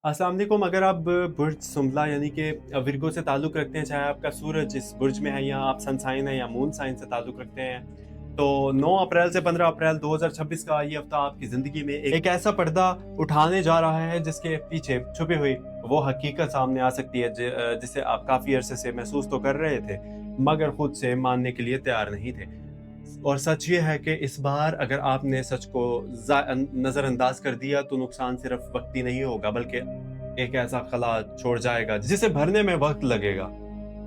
अस्सलाम वालेकुम। अगर आप बुर्ज सुम्बला यानी कि विर्गो से ताल्लुक़ रखते हैं, चाहे आपका सूरज इस बुर्ज में है या आप सन साइन है या मून साइन से ताल्लुक़ रखते हैं, तो 9 अप्रैल से 15 अप्रैल 2026 का ये हफ़्ता आपकी ज़िंदगी में एक ऐसा पर्दा उठाने जा रहा है जिसके पीछे छुपी हुई वो हकीकत सामने आ सकती है जिसे आप काफ़ी अरसे से महसूस तो कर रहे थे, मगर खुद से मानने के लिए तैयार नहीं थे। और सच ये है कि इस बार अगर आपने सच को नज़रअंदाज कर दिया तो नुकसान सिर्फ वक्ती नहीं होगा, बल्कि एक ऐसा खला छोड़ जाएगा जिसे भरने में वक्त लगेगा।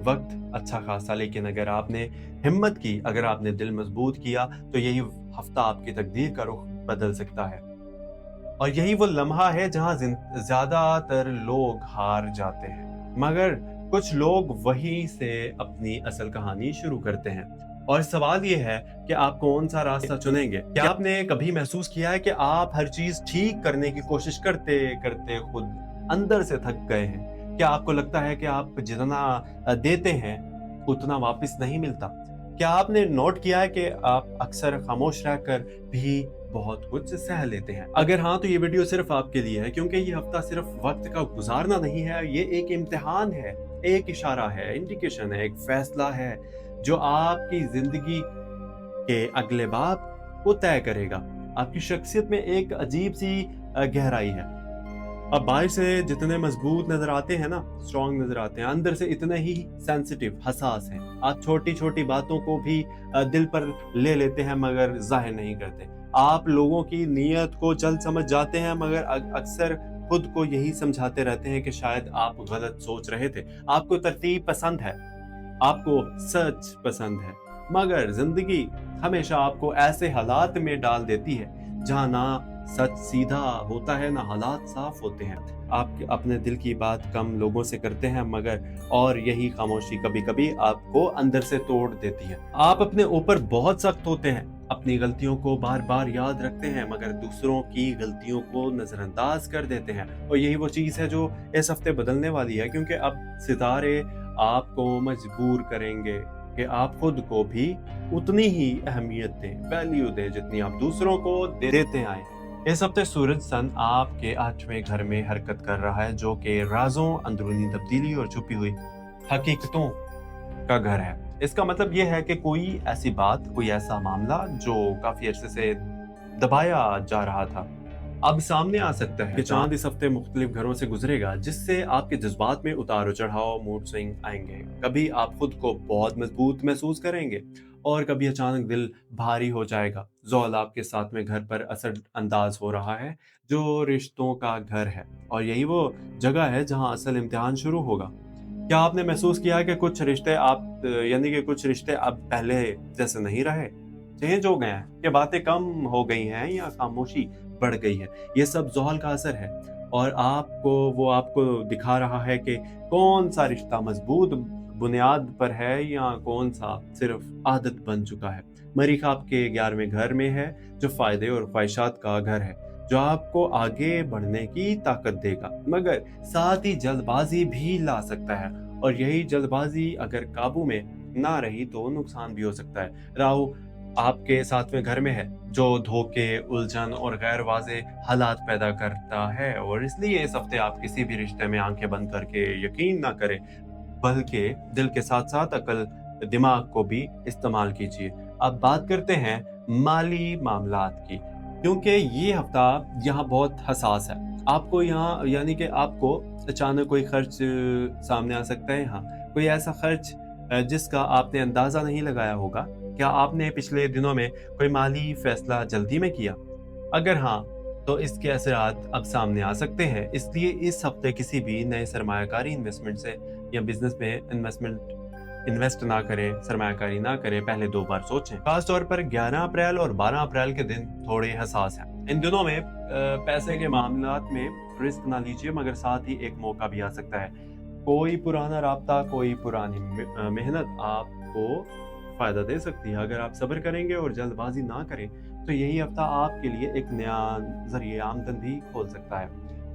वक्त अच्छा खासा, लेकिन अगर आपने हिम्मत की, अगर आपने दिल मजबूत किया, तो यही हफ्ता आपकी तकदीर का रुख बदल सकता है। और यही वो लम्हा है जहां ज्यादातर लोग हार जाते हैं, मगर कुछ लोग वहीं से अपनी असल कहानी शुरू करते हैं। और सवाल ये है कि आप कौन सा रास्ता चुनेंगे। क्या आपने कभी महसूस किया है कि आप हर चीज ठीक करने की कोशिश करते करते खुद अंदर से थक गए हैं? क्या आपको लगता है कि आप जितना देते हैं उतना वापस नहीं मिलता? क्या आपने नोट किया है कि आप अक्सर खामोश रहकर भी बहुत कुछ सह लेते हैं? अगर हाँ, तो ये वीडियो सिर्फ आपके लिए है, क्योंकि ये हफ्ता सिर्फ वक्त का गुजारना नहीं है, ये एक इम्तिहान है, एक इशारा है, इंडिकेशन है, एक फैसला है जो आपकी जिंदगी के अगले बाब को तय करेगा। आपकी शख्सियत में एक अजीब सी गहराई है। अब बाहर से जितने मजबूत नजर आते हैं ना, स्ट्रॉन्ग नजर आते हैं, अंदर से इतने ही सेंसिटिव, हसास हैं। आप छोटी छोटी बातों को भी दिल पर ले लेते हैं, मगर जाहिर नहीं करते। आप लोगों की नीयत को जल्द समझ जाते हैं, मगर अक्सर खुद को यही समझाते रहते हैं कि शायद आप गलत सोच रहे थे। आपको तरतीब पसंद है, आपको सच पसंद है, मगर जिंदगी हमेशा आपको ऐसे हालात में डाल देती है जहां ना सच सीधा होता है, ना हालात साफ होते हैं। आप अपने दिल की बात कम लोगों से करते हैं, मगर और यही खामोशी कभी कभी आपको अंदर से तोड़ देती है। आप अपने ऊपर बहुत सख्त होते हैं, अपनी गलतियों को बार बार याद रखते हैं, मगर दूसरों की गलतियों को नजरअंदाज कर देते हैं। और यही वो चीज है जो इस हफ्ते बदलने वाली है, क्योंकि अब सितारे आपको मजबूर करेंगे कि आप खुद को भी उतनी ही अहमियत दें, वैल्यू दें, जितनी आप दूसरों को देते आए। इस हफ्ते सूरज सन आपके 8वें घर में हरकत कर रहा है, जो कि राजों, अंदरूनी तब्दीली और छुपी हुई हकीकतों का घर है। इसका मतलब ये है कि कोई ऐसी बात, कोई ऐसा मामला जो काफी अरसे से दबाया जा रहा था, अब सामने आ सकता है। कि चांद इस हफ्ते मुख्तलिफ घरों से गुजरेगा, जिससे आपके जज्बात में उतार चढ़ाव, मूड स्विंग आएंगे। कभी आप खुद को बहुत मजबूत महसूस करेंगे और कभी अचानक दिल भारी हो जाएगा। ज़ोल आपके 7वें घर पर असर अंदाज हो रहा है, जो रिश्तों का घर है, और यही वो जगह है जहां असल इम्तिहान शुरू होगा। क्या आपने महसूस किया है कि कुछ रिश्ते यानी कि कुछ रिश्ते अब पहले जैसे नहीं रहे, चेंज हो गए हैं, कि बातें कम हो गई हैं या खामोशी बढ़ गई है? ये सब ज़ोहल का असर है, और आपको दिखा रहा है कि कौन सा रिश्ता मजबूत बुनियाद पर है या कौन सा सिर्फ आदत बन चुका है। मरीख आपके 11वें घर में है, जो फायदे और ख्वाहिशात का घर है, जो आपको आगे बढ़ने की ताकत देगा, मगर साथ ही जल्दबाजी भी ला सकता है। और यही जल्दबाजी अगर काबू में ना रही तो नुकसान भी हो सकता है। राहु आपके 7वें घर में है, जो धोखे, उलझन और गैर वाज़े हालात पैदा करता है, और इसलिए इस हफ्ते आप किसी भी रिश्ते में आंखें बंद करके यकीन ना करें, बल्कि दिल के साथ साथ अकल, दिमाग को भी इस्तेमाल कीजिए। अब बात करते हैं माली मामलात की, क्योंकि ये हफ्ता यहाँ बहुत हसास है। आपको यहाँ यानी कि आपको अचानक कोई खर्च सामने आ सकता है। हाँ, कोई ऐसा खर्च जिसका आपने अंदाजा नहीं लगाया होगा। क्या आपने पिछले दिनों में कोई माली फैसला जल्दी में किया? अगर हाँ, तो इसके असरात अब सामने आ सकते हैं। इसलिए इस हफ्ते किसी भी नए सरमायाकारी इन्वेस्टमेंट से या बिजनेस में इन्वेस्ट ना करें, सरमायाकारी ना करें, पहले 2 बार सोचें। खास तौर पर 11 अप्रैल और 12 अप्रैल के दिन थोड़े हसास हैं। इन दिनों में पैसे के मामलात में रिस्क ना लीजिए, मगर साथ ही एक मौका भी आ सकता है। कोई पुराना राब्ता, कोई पुरानी मेहनत आपको फायदा दे सकती है। अगर आप सब्र करेंगे और जल्दबाजी ना करें, तो यही हफ्ता आपके लिए एक नया जरिए आमदन भी खोल सकता है।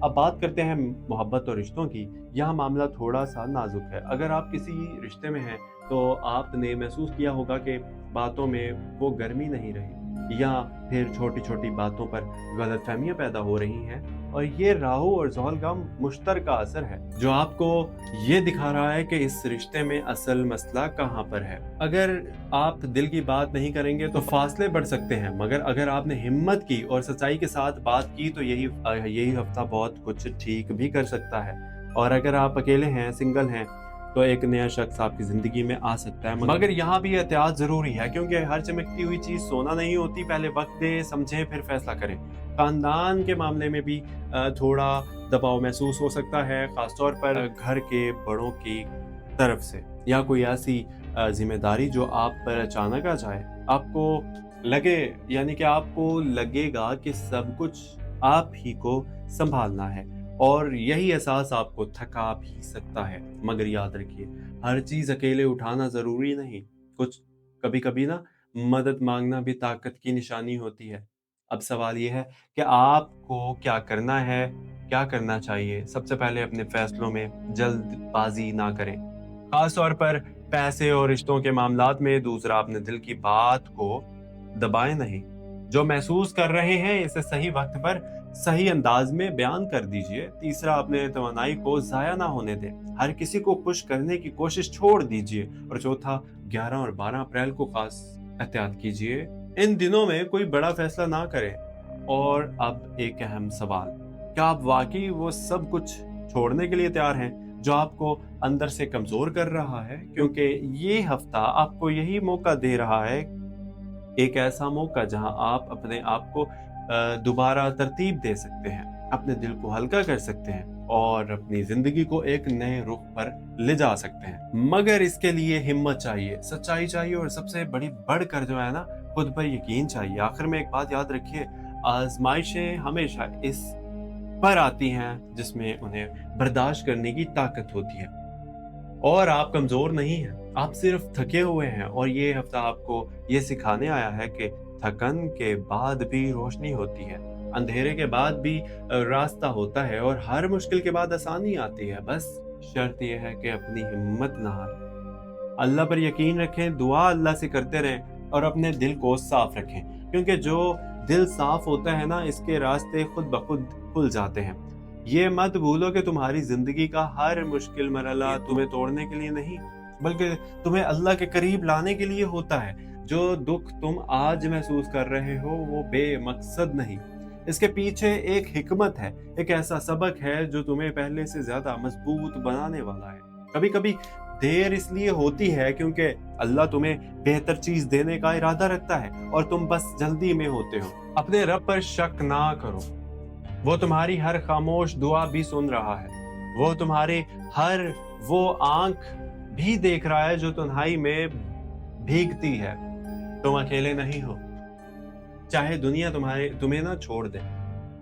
अब बात करते हैं मोहब्बत और रिश्तों की। यहाँ मामला थोड़ा सा नाजुक है। अगर आप किसी रिश्ते में हैं, तो आपने महसूस किया होगा कि बातों में वो गर्मी नहीं रही, या फिर छोटी-छोटी बातों पर गलतफ़हमियाँ पैदा हो रही हैं। और ये राहु और ज़ुहल का मुश्तरका असर है, जो आपको ये दिखा रहा है कि इस रिश्ते में असल मसला कहाँ पर है। अगर आप दिल की बात नहीं करेंगे तो फासले बढ़ सकते हैं, मगर अगर आपने हिम्मत की और सच्चाई के साथ बात की तो यही हफ्ता बहुत कुछ ठीक भी कर सकता है। और अगर आप अकेले हैं, सिंगल हैं, तो एक नया शख्स आपकी ज़िंदगी में आ सकता है, मगर यहाँ भी एहतियात ज़रूरी है, क्योंकि हर चमकती हुई चीज़ सोना नहीं होती। पहले वक्त दें, समझें, फिर फैसला करें। खानदान के मामले में भी थोड़ा दबाव महसूस हो सकता है, खासतौर पर घर के बड़ों की तरफ से, या कोई ऐसी जिम्मेदारी जो आप पर अचानक आ जाए। आपको लगे, यानी कि आपको लगेगा कि सब कुछ आप ही को संभालना है, और यही एहसास आपको थका भी सकता है। मगर याद रखिए, हर चीज़ अकेले उठाना ज़रूरी नहीं। कुछ कभी-कभी ना मदद मांगना भी ताकत की निशानी होती है। अब सवाल ये है कि आपको क्या करना है, क्या करना चाहिए। सबसे पहले अपने फैसलों में जल्दबाजी ना करें, खास तौर पर पैसे और रिश्तों के मामलात में। दूसरा, अपने दिल की बात को दबाएं नहीं। जो महसूस कर रहे हैं इसे सही वक्त पर सही अंदाज में बयान कर दीजिए। तीसरा, अपने तवानाई को ज़ाया ना होने दें। हर किसी को खुश करने की कोशिश छोड़ दीजिए। और चौथा, 11 और 12 अप्रैल को खास एहतियात कीजिए। इन दिनों में कोई बड़ा फैसला ना करें। और अब एक अहम सवाल, क्या आप वाकई वो सब कुछ छोड़ने के लिए तैयार हैं जो आपको अंदर से कमजोर कर रहा है? क्योंकि ये हफ्ता आपको यही मौका दे रहा है, एक ऐसा मौका जहां आप अपने आप को दोबारा तरतीब दे सकते हैं, अपने दिल को हल्का कर सकते हैं और अपनी जिंदगी को एक नए रुख पर ले जा सकते हैं। मगर इसके लिए हिम्मत चाहिए, सच्चाई चाहिए, और सबसे बड़ी बढ़कर जो है ना, खुद पर यकीन चाहिए। आखिर में एक बात याद रखिए, आजमाइशें हमेशा इस पर आती हैं जिसमें उन्हें बर्दाश्त करने की ताकत होती है। और आप कमजोर नहीं हैं, आप सिर्फ थके हुए हैं। और ये हफ्ता आपको ये सिखाने आया है कि थकन के बाद भी रोशनी होती है, अंधेरे के बाद भी रास्ता होता है, और हर मुश्किल के बाद आसानी आती है। बस शर्त यह है कि अपनी हिम्मत ना हारें, अल्लाह पर यकीन रखें, दुआ अल्लाह से करते रहें, और अपने दिल को साफ रखें। क्योंकि जो दिल साफ होता है ना, इसके रास्ते खुद ब खुद खुल जाते हैं। ये मत भूलो कि तुम्हारी जिंदगी का हर मुश्किल मरहला तुम्हें तोड़ने के लिए नहीं, बल्कि तुम्हें अल्लाह के करीब लाने के लिए होता है। जो दुख तुम आज महसूस कर रहे हो वो बेमकसद नहीं, इसके पीछे एक हिकमत है, एक ऐसा सबक है जो तुम्हें पहले से ज्यादा मजबूत बनाने वाला है। कभी कभी देर इसलिए होती है क्योंकि अल्लाह तुम्हें बेहतर चीज देने का इरादा रखता है, और तुम बस जल्दी में होते हो। अपने रब पर शक ना करो, वो तुम्हारी हर खामोश दुआ भी सुन रहा है। वो तुम्हारी हर वो आंख भी देख रहा है जो तन्हाई में भीगती है। तुम अकेले नहीं हो, चाहे दुनिया तुम्हें ना छोड़ दे,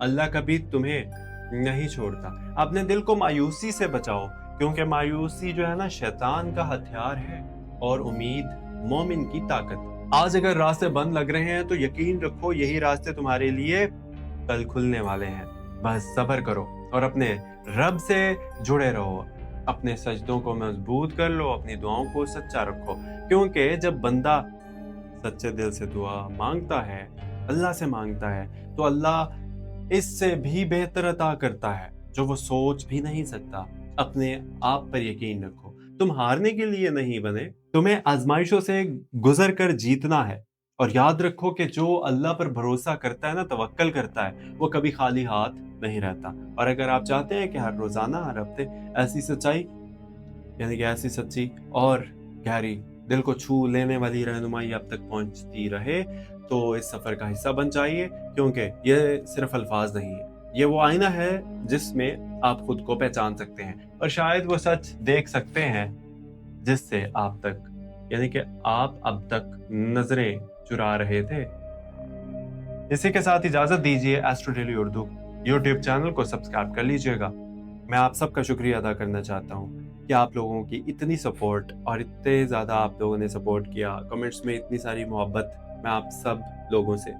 अल्लाह कभी तुम्हें नहीं छोड़ता। अपने दिल को मायूसी से बचाओ, क्योंकि मायूसी जो है ना, शैतान का हथियार है, और उम्मीद मोमिन की ताकत। आज अगर रास्ते बंद लग रहे हैं तो यकीन रखो, यही रास्ते तुम्हारे लिए कल खुलने वाले हैं। बस सब्र करो और अपने रब से जुड़े रहो। अपने सजदों को मजबूत कर लो, अपनी दुआओं को सच्चा रखो, क्योंकि जब बंदा सच्चे दिल से दुआ मांगता है, अल्लाह से मांगता है, तो अल्लाह इससे भी बेहतर अता करता है जो वो सोच भी नहीं सकता। अपने आप पर यकीन रखो, तुम हारने के लिए नहीं बने, तुम्हें आजमाइशों से गुजर कर जीतना है। और याद रखो कि जो अल्लाह पर भरोसा करता है ना, तवक्कल करता है, वो कभी खाली हाथ नहीं रहता। और अगर आप चाहते हैं कि हर रोजाना, हर हफ्ते ऐसी सच्चाई, यानी कि ऐसी सच्ची और गहरी, दिल को छू लेने वाली रहनुमाई आप तक पहुंचती रहे, तो इस सफर का हिस्सा बन जाइए। क्योंकि ये सिर्फ अल्फाज नहीं है, ये वो आईना है जिसमें आप खुद को पहचान सकते हैं, और शायद वो सच देख सकते हैं जिससे आप तक, यानी कि आप अब तक नजरें चुरा रहे थे। इसी के साथ इजाजत दीजिए। Astro daily Urdu YouTube channel को सब्सक्राइब कर लीजिएगा। मैं आप सबका शुक्रिया अदा करना चाहता हूँ कि आप लोगों की इतनी सपोर्ट, और इतने ज़्यादा आप लोगों ने सपोर्ट किया, कमेंट्स में इतनी सारी मोहब्बत। मैं आप सब लोगों से,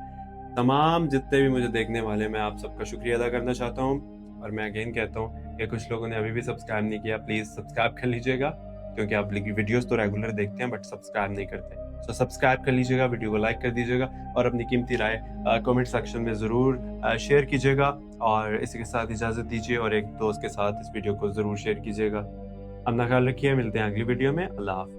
तमाम जितने भी मुझे देखने वाले, मैं आप सबका शुक्रिया अदा करना चाहता हूँ। और मैं अगेन कहता हूँ कि कुछ लोगों ने अभी भी सब्सक्राइब नहीं किया, प्लीज़ सब्सक्राइब कर लीजिएगा, क्योंकि आप वीडियोस तो रेगुलर देखते हैं बट सब्सक्राइब नहीं करते। सो सब्सक्राइब कर लीजिएगा, वीडियो को लाइक कर दीजिएगा और अपनी कीमती राय कमेंट सेक्शन में ज़रूर शेयर कीजिएगा। और इसी के साथ इजाज़त दीजिए और एक दोस्त के साथ इस वीडियो को ज़रूर शेयर कीजिएगा। अपना ख्याल रखिए, मिलते हैं अगली वीडियो में। अल्लाह हाफ़िज़।